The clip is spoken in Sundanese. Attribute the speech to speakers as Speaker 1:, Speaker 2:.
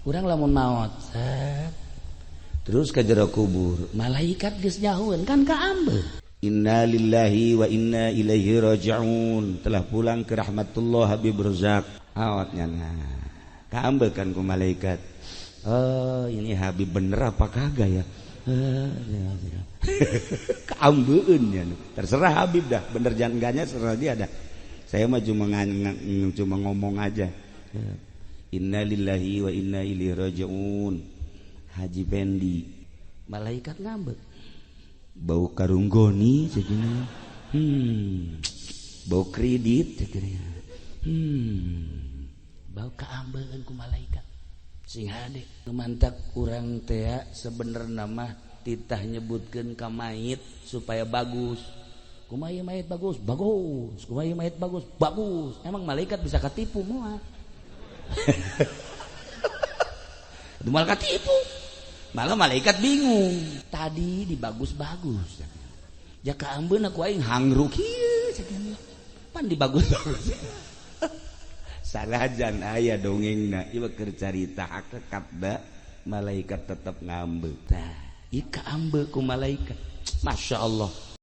Speaker 1: urang lamun maot terus ka jero kubur malaikat geus nyahueun kan kaambeun inna lillahi wa inna ilaihi raji'un telah pulang ke rahmatullah Habib Razak awatnya kaambekan ku malaikat oh ini Habib bener apa kagak ya kaambeun ya terserah Habib dah bener jangan enggaknya serah dia dah saya mah cuma ngomong aja inna lillahi wa inna ilaihi raji'un Haji Pendi malaikat ngambek bau karunggoni segini bau kredit segini bau kaambeun ku malaikat sing hade mantak urang teh sebenarnya mah titah nyebutkeun ka mayit supaya bagus kumaha mayit bagus kumaha mayit bagus emang malaikat bisa katipu moal dumal katipu malah malaikat bingung tadi dibagus-bagus ya kaambeun aku aing hangruk kieu cenah pan dibagus-bagus salajan aya dongengna ieu keur carita hakikat da malaikat tetep ngambeuk tah ieu kaambeuk ku malaikat masyaallah